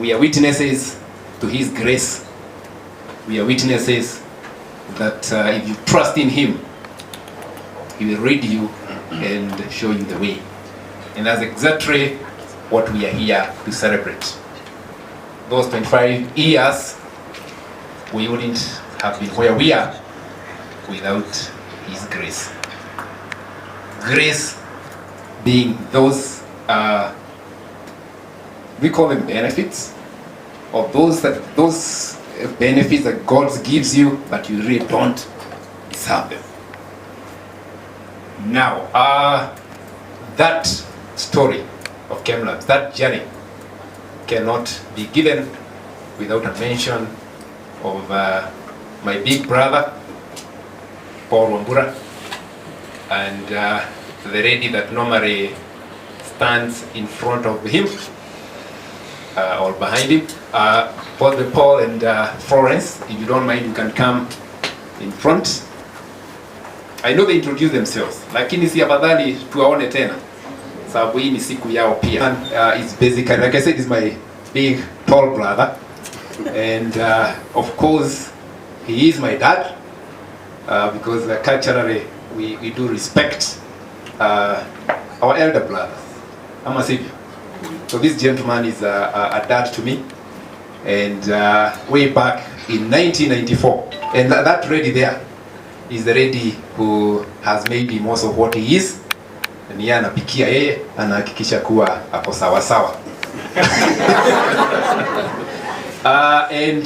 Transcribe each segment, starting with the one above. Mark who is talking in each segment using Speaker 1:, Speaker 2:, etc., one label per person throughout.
Speaker 1: We are witnesses to His grace. We are witnesses that if you trust in Him, He will lead you and show you the way. And that's exactly what we are here to celebrate. Those 25 years, we wouldn't have been where we are without His grace. Grace being those, we call them benefits, or those benefits that God gives you, but you really don't deserve them. Now, that story of Chem-Labs, that journey, cannot be given without a mention of my big brother, Paul Wambura, and the lady that normally stands in front of him or behind him. Paul and Florence, if you don't mind, you can come in front. I know they introduce themselves, lakini si afadhali tuwaone tena sababu hii ni siku yao pia. It's basically, like I said, is my big tall brother, and of course he is my dad, because culturally we do respect our elder brothers. I'm a savior. So this gentleman is a dad to me, and way back in 1994, and that lady there is the lady who has made me most of what he is. Ni yeye anapikia, yeye anahakikisha kuwa ako sawa sawa. And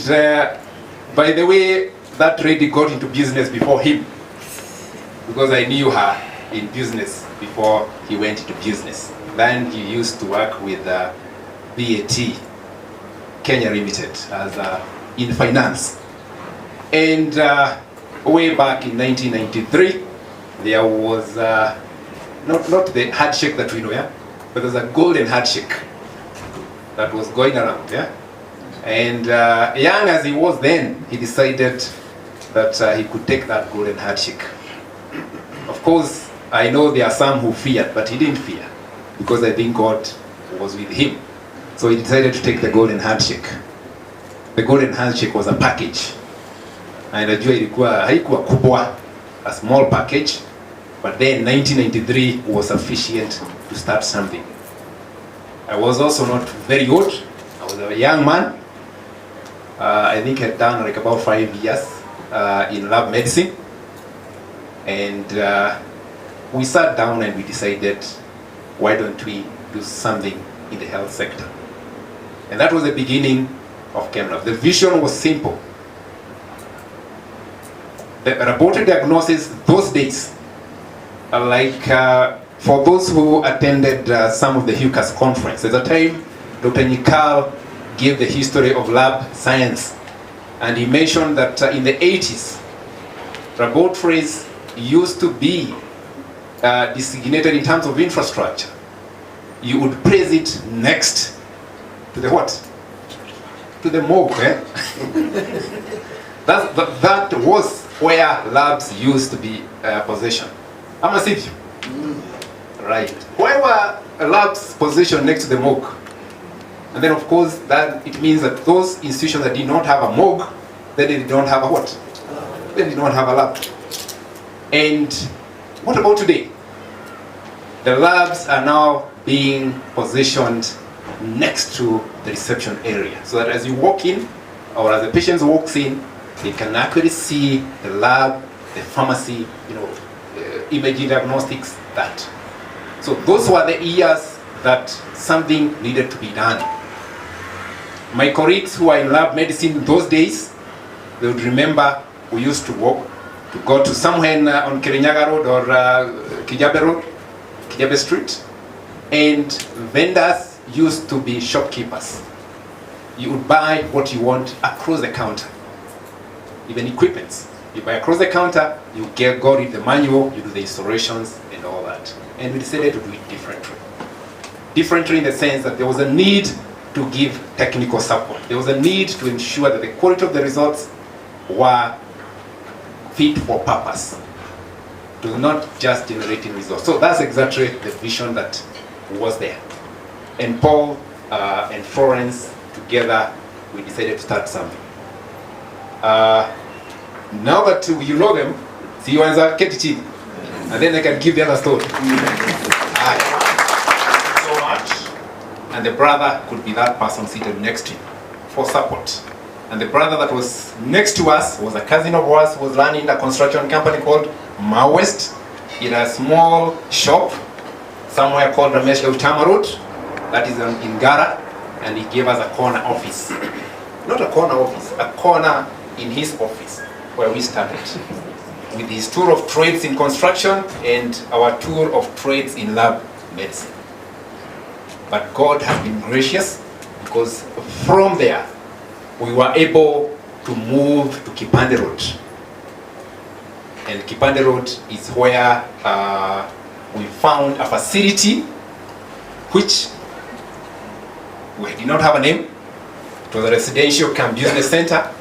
Speaker 1: by the way, that lady got into business before him, because I knew her in business before he went into business. Then he used to work with BAT Kenya Limited as in finance. And way back in 1993, there was not the handshake that we know, yeah, but there's a golden handshake that was going around, yeah. And young as he was then, he decided that he could take that golden handshake. Of course, I know there are some who feared, but he didn't fear, because I think God was with him. So he decided to take the golden handshake. The golden handshake was a package. And najua haikuwa kubwa, a small package, but then 1993 was sufficient to start something. I was also not very old. I was a young man. I think I'd done like about 5 years in lab medicine. And we sat down and we decided, why don't we do something in the health sector? And that was the beginning of Chem-Labs. The vision was simple. The laboratory diagnosis those days, like for those who attended some of the HUCAS conference, at the time Dr. Nikal gave the history of lab science, and he mentioned that in the 80s, laboratories used to be designated in terms of infrastructure. You would place it next to the what? To the morgue, eh? that was where labs used to be positioned. I'm a city. Right. Why were labs positioned next to the morgue? And then of course that it means that those institutions that did not have a morgue, then they don't have a what? They did not have a lab. And what about today? The labs are now being positioned next to the reception area, so that as you walk in, or as the patient walks in, they can actually see the lab, the pharmacy, imaging diagnostics, that. So those were the years that something needed to be done. My colleagues who are in lab medicine those days, they would remember we used to walk to go to somewhere on Kirinyaga Road or Kijabe Road, Kijabe Street, and vendors used to be shopkeepers. You would buy what you want across the counter, even equipments. You buy across the counter, you go read the manual, you do the installations and all that. And we decided to do it differently. Differently in the sense that there was a need to give technical support. There was a need to ensure that the quality of the results were fit for purpose, to not just generating results. So that's exactly the vision that was there. And Paul and Florence together we decided to start something. Now that you know them, see you as a Ketichi, and then I can give the other story. Aye. So much. And the brother could be that person seated next to him for support. And the brother that was next to us was a cousin of ours who was running a construction company called West in a small shop somewhere called Ramesh Gautama Road, that is in Gara, and he gave us a corner office. Not a corner office, a corner in his office where we started with his tour of trades in construction and our tour of trades in lab medicine. But God has been gracious, because from there we were able to move to Kipande Road. And Kipande Road is where we found a facility which we did not have a name. It was a residential cum business center.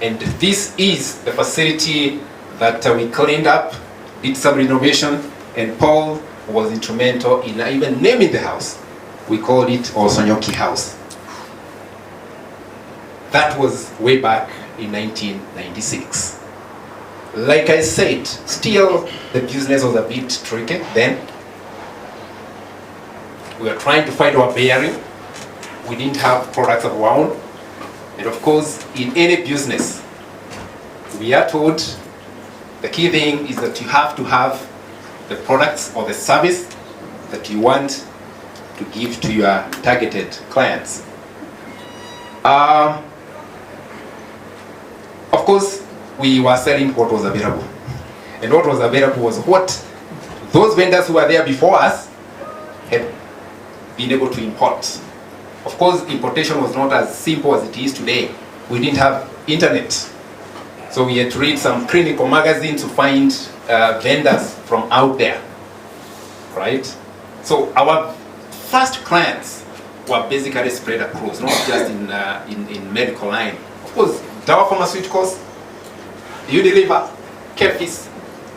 Speaker 1: And this is the facility that we cleaned up, did some renovation, and Paul was instrumental in even naming the house. We called it Osonyoki House. That was way back in 1996. Like I said, still the business was a bit tricky then. We were trying to find our bearing. We didn't have products of our own. And of course, in any business, we are told the key thing is that you have to have the products or the service that you want to give to your targeted clients. Of course, we were selling what was available. And what was available was what those vendors who were there before us had been able to import. Of course, importation was not as simple as it is today. We didn't have internet. So we had to read some clinical magazines to find vendors from out there, right? So our first clients were basically spread across, not just in medical line. Of course, Dow Pharmaceuticals, Unilever, Kefis,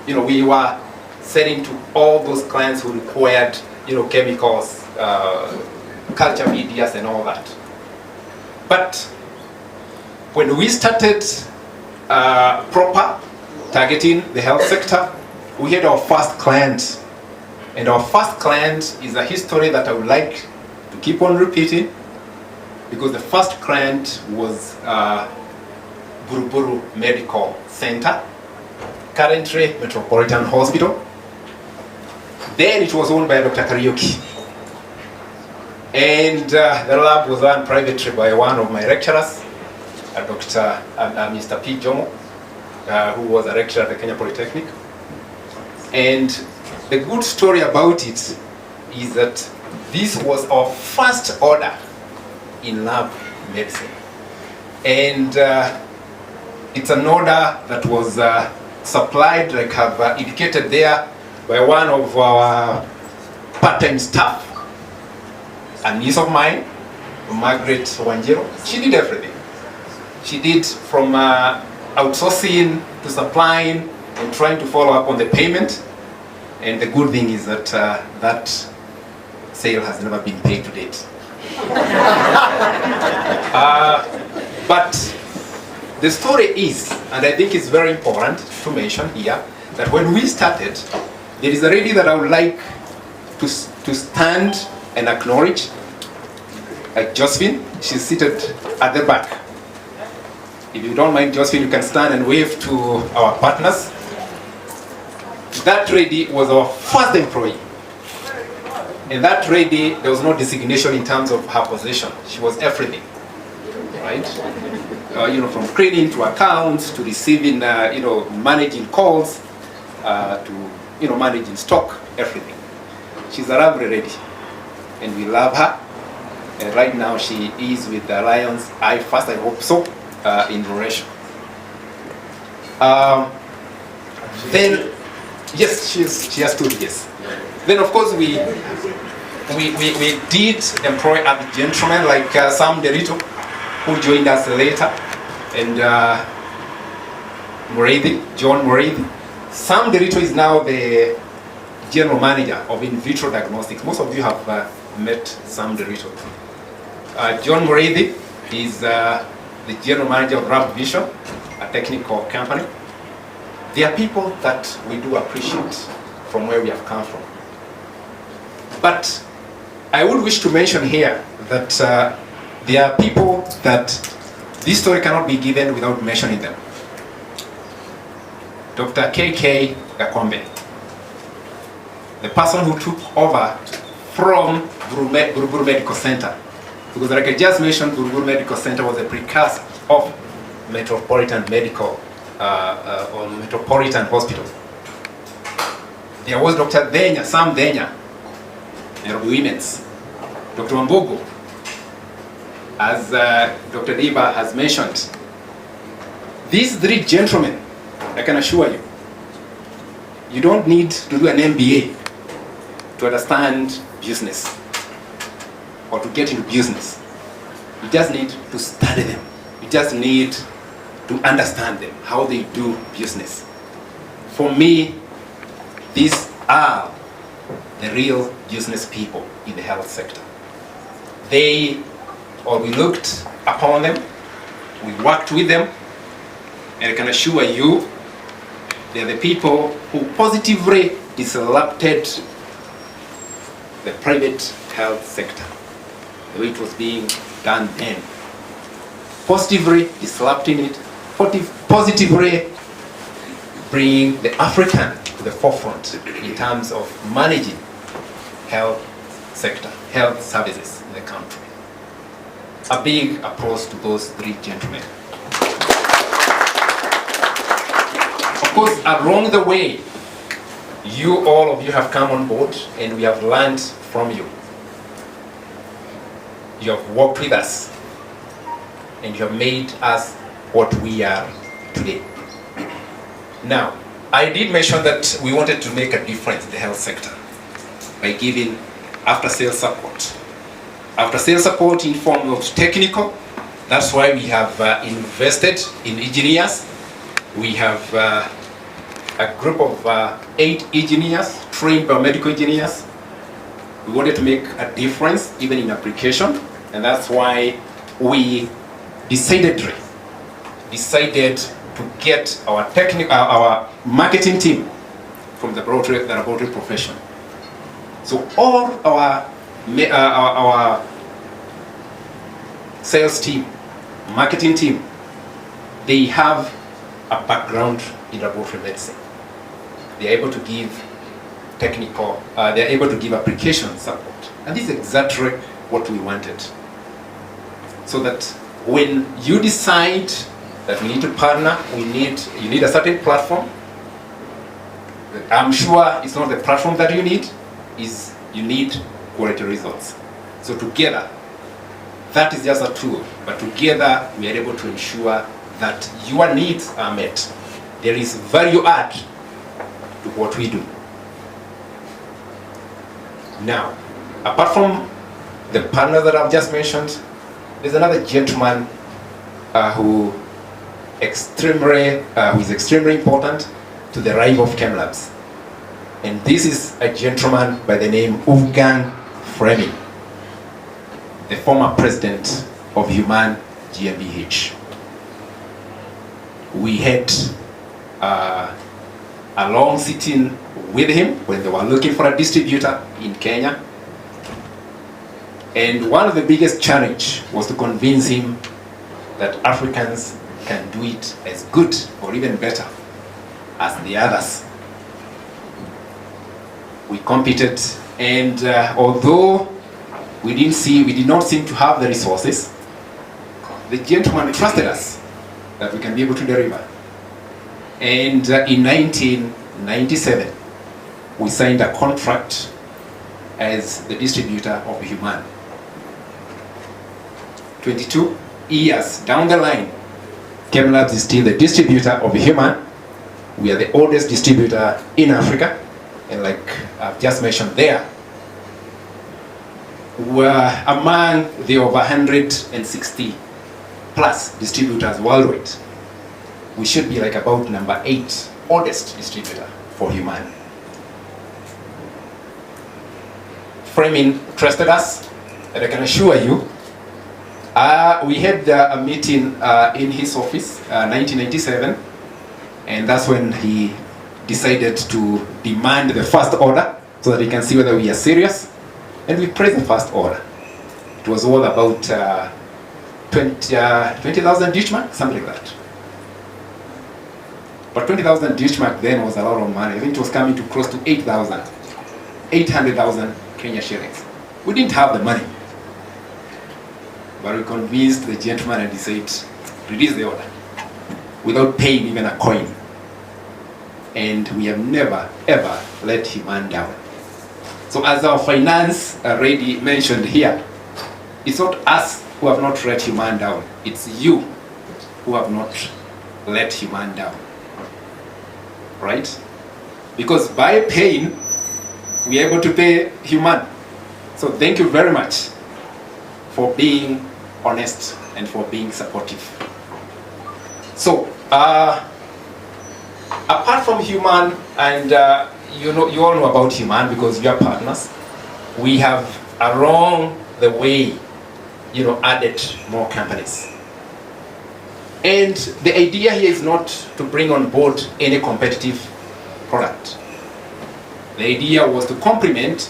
Speaker 1: we were selling to all those clients who required, chemicals, culture medias and all that. But when we started proper targeting the health sector, we had our first client. And our first client is a history that I would like to keep on repeating, because the first client was Buruburu Medical Center, currently Metropolitan Hospital. Then it was owned by Dr. Karaoke. And the lab was run privately by one of my lecturers, Mr. P. Jomo, who was a lecturer at the Kenya Polytechnic. And the good story about it is that this was our first order in lab medicine. And it's an order that was supplied, like I've indicated there, by one of our part-time staff, a niece of mine, Margaret Wanjiro. She did everything. She did from outsourcing to supplying and trying to follow up on the payment. And the good thing is that that sale has never been paid to date. But the story is, and I think it's very important to mention here, that when we started, there is a lady that I would like to stand and acknowledge, like Josephine. She's seated at the back. If you don't mind, Josephine, you can stand and wave to our partners. That lady was our first employee. And that lady, there was no designation in terms of her position. She was everything, right? From cleaning to accounts to receiving, managing calls, to, managing stock, everything. She's a lovely lady, and we love her. And right now she is with the Lions. I hope so, in Roresho. Then, yes, she has 2 years. Then of course we did employ other gentlemen like Sam Derito, who joined us later, and John Muriithi. Sam Derito is now the general manager of in vitro diagnostics. Most of you have met Sam Derito. John Muriithi is the general manager of Rap Vision, a technical company. They are people that we do appreciate from where we have come from. But I would wish to mention here that there are people that this story cannot be given without mentioning them. Dr. K.K. Gakombe, the person who took over from Buruburu Medical Center. Because like I just mentioned, Buruburu Medical Center was a precursor of Metropolitan Medical or Metropolitan Hospital. There was Dr. Denya, Sam Denya, Nairobi Women's, Dr. Wambugu, as Dr. Diba has mentioned. These three gentlemen, I can assure you, you don't need to do an MBA to understand business or to get into business. You just need to study them. You just need to understand them, how they do business. For me, these are the real business people in the health sector. We looked upon them, we worked with them, and I can assure you, they're the people who positively disrupted the private health sector, the way it was being done then. Positively disrupting it, positively bringing the African to the forefront in terms of managing health sector, health services in the country. A big applause to those three gentlemen. Of course, along the way, all of you have come on board and we have learned from you. You have worked with us and you have made us what we are today. Now, I did mention that we wanted to make a difference in the health sector by giving after-sales support. After-sales support in form of technical, that's why we have invested in engineers. We have a group of 8 engineers, trained biomedical engineers. We wanted to make a difference even in application, and that's why we decided to get our marketing team from the laboratory profession. So all our sales team, marketing team, they have a background in laboratory medicine. They are able to give technical, they are able to give application support. And this is exactly what we wanted. So that when you decide that we need to partner, you need a certain platform. I'm sure it's not the platform that you need, you need quality results. So together, that is just a tool, but together we are able to ensure that your needs are met. There is value add to what we do. Now, apart from the partners that I've just mentioned, there's another gentleman who is extremely important to the rise of Chem-Labs. And this is a gentleman by the name Wolfgang Fleming, the former president of Human GmbH. We had a long sitting with him when they were looking for a distributor in Kenya. And one of the biggest challenge was to convince him that Africans can do it as good or even better as the others. We competed, and although we did not seem to have the resources, the gentleman trusted us that we can be able to deliver. And in 1997, we signed a contract as the distributor of Human. 22 years down the line, Chem-Labs is still the distributor of Human. We are the oldest distributor in Africa, and like I've just mentioned there, we're among the over 160 plus distributors worldwide. We should be like about number 8 oldest distributor for Human. Fleming trusted us, and I can assure you, We had a meeting in his office, 1997, and that's when he decided to demand the first order so that he can see whether we are serious. And we pressed the first order. It was all about 20,000 Deutschmark, something like that. But 20,000 Deutschmark then was a lot of money. I think it was coming to close to 800,000 Kenya shillings. We didn't have the money. But we convinced the gentleman and he said, release the order without paying even a coin. And we have never, ever let Human down. So as our finance already mentioned here, it's not us who have not let Human down. It's you who have not let Human down. Right? Because by paying, we are able to pay Human. So thank you very much for being honest and for being supportive. So, apart from Human, and you all know about Human because we are partners, we have along the way, added more companies. And the idea here is not to bring on board any competitive product. The idea was to complement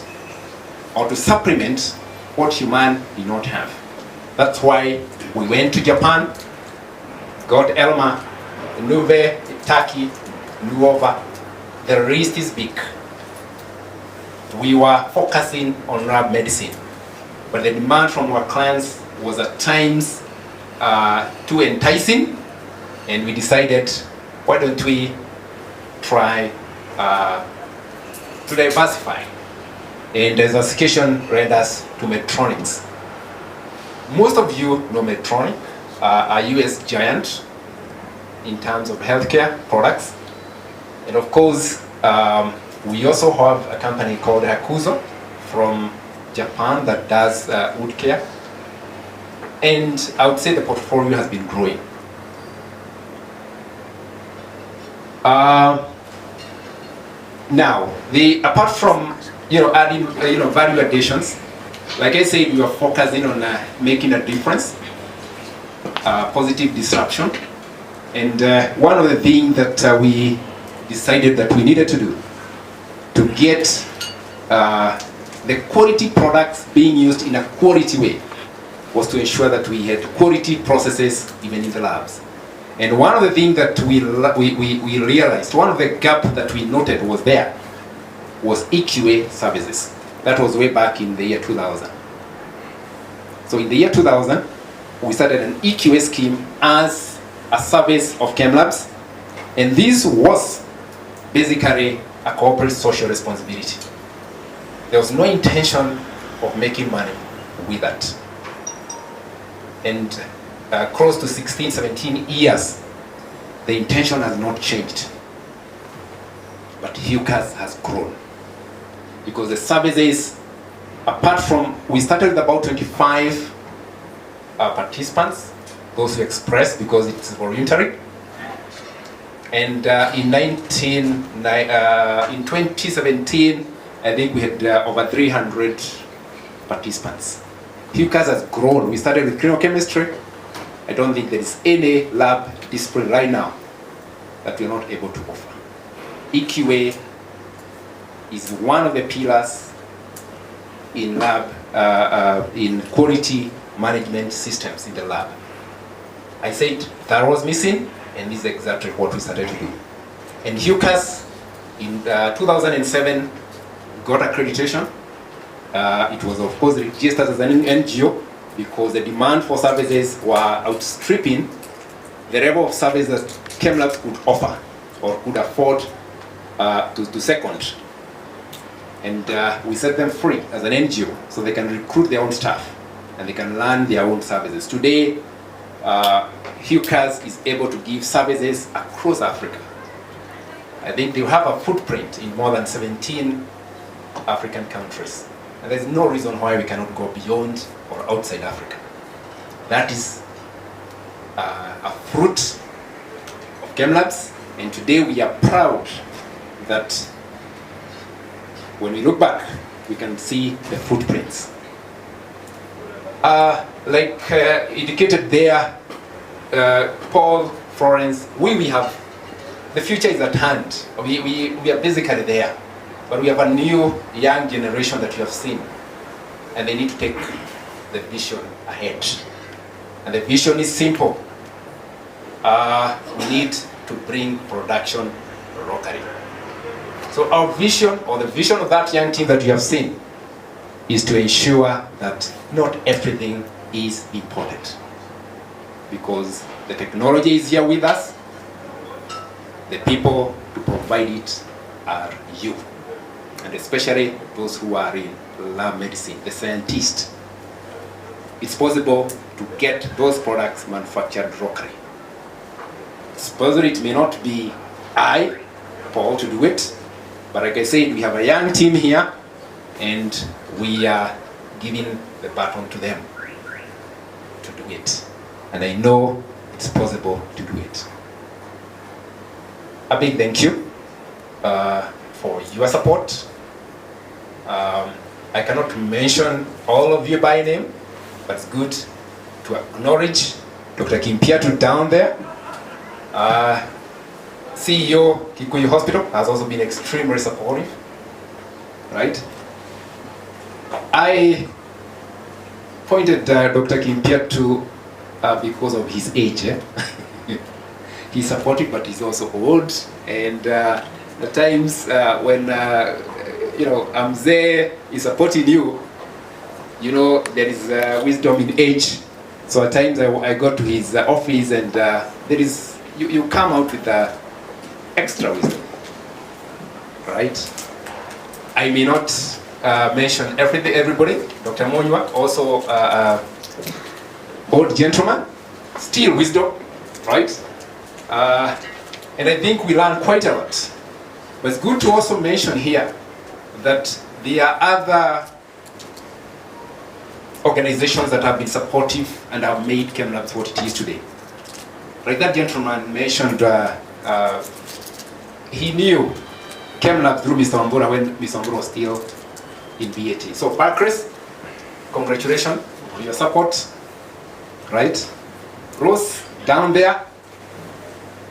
Speaker 1: or to supplement what Human did not have. That's why we went to Japan, got Elma, Nuve, Turkey, Nuova. The list is big. We were focusing on lab medicine, but the demand from our clients was at times too enticing, and we decided, why don't we try to diversify? And diversification led us to Medtronics. Most of you know Medtronic, a US giant in terms of healthcare products. And of course, we also have a company called Hakuzo from Japan that does wood care. And I would say the portfolio has been growing. Now, apart from adding value additions, like I said, we are focusing on making a difference, positive disruption, and one of the things that we decided that we needed to do to get the quality products being used in a quality way was to ensure that we had quality processes even in the labs. And one of the things that we realized, one of the gaps that we noted was EQA services. That was way back in the year 2000. So in the year 2000, we started an EQA scheme as a service of Chem-Labs, and this was basically a corporate social responsibility. There was no intention of making money with that. And close to 16, 17 years, the intention has not changed. But HUCAS has grown. Because the services, apart from, we started with about 25 participants, those who expressed because it's voluntary. And in 2017, I think we had over 300 participants. HUCAS has grown. We started with clinical chemistry. I don't think there is any lab discipline right now that we are not able to offer. EQA is one of the pillars in lab, in quality management systems in the lab. I said that was missing, and this is exactly what we started to do. And HUCAS in 2007 got accreditation. It was of course registered as an NGO because the demand for services were outstripping the level of service that Chem-Labs could offer or could afford to second. And we set them free as an NGO so they can recruit their own staff and they can learn their own services. Today, HUCAS is able to give services across Africa. I think they have a footprint in more than 17 African countries. And there's no reason why we cannot go beyond or outside Africa. That is a fruit of Chem-Labs, and today we are proud that when we look back, we can see the footprints. Like indicated there, Paul, Florence, we have, the future is at hand. We are basically there. But we have a new young generation that you have seen. And they need to take the vision ahead. And the vision is simple. We need to bring production locally. So our vision, or the vision of that young team that you have seen, is to ensure that not everything is imported. Because the technology is here with us, the people to provide it are you. And especially those who are in lab medicine, the scientists. It's possible to get those products manufactured locally. Supposedly it may not be I, Paul, to do it, but like I said, we have a young team here, and we are giving the baton to them to do it. And I know it's possible to do it. A big thank you for your support. I cannot mention all of you by name, but it's good to acknowledge Dr. Kimpiatu down there. CEO Kikuyu Hospital has also been extremely supportive, right? I pointed Dr. Kimpiatu because of his age. He's supportive, but he's also old, and at times when I'm there, he's supporting you. There is wisdom in age. So at times I go to his office, and there is you come out with extra wisdom, right? I may not mention everybody. Dr. Monywa, also old gentleman, still wisdom, right? And I think we learn quite a lot. But it's good to also mention here that there are other organizations that have been supportive and have made Chem-Labs what it is today. Like that gentleman mentioned, he knew Chem-Labs through Mr. Wambura when Mr. Wambura was still in BAT. So Parkres, congratulations on your support, right? Rose, down there,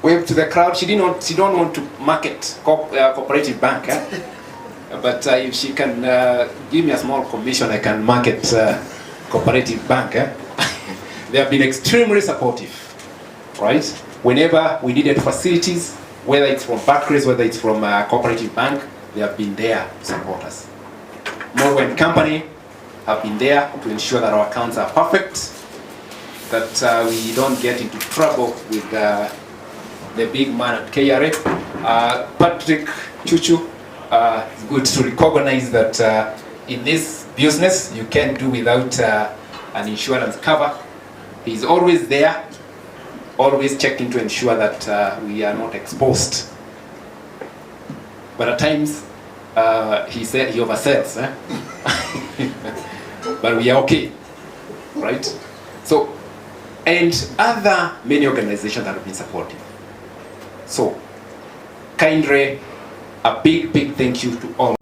Speaker 1: wave to the crowd. She don't want to market cooperative bank, but if she can give me a small commission, I can market cooperative bank. They have been extremely supportive, right? Whenever we needed facilities, whether it's from Parkres, whether it's from cooperative bank, they have been there to support us. Morgan and Company have been there to ensure that our accounts are perfect, that we don't get into trouble with the big man at KRA. Patrick Chuchu, it's good to recognize that in this business you can't do without an insurance cover. He's always there, always checking to ensure that we are not exposed. But at times he said he oversells, but we are okay, right? So, and other many organizations that have been supportive. So, kindly, a big thank you to all.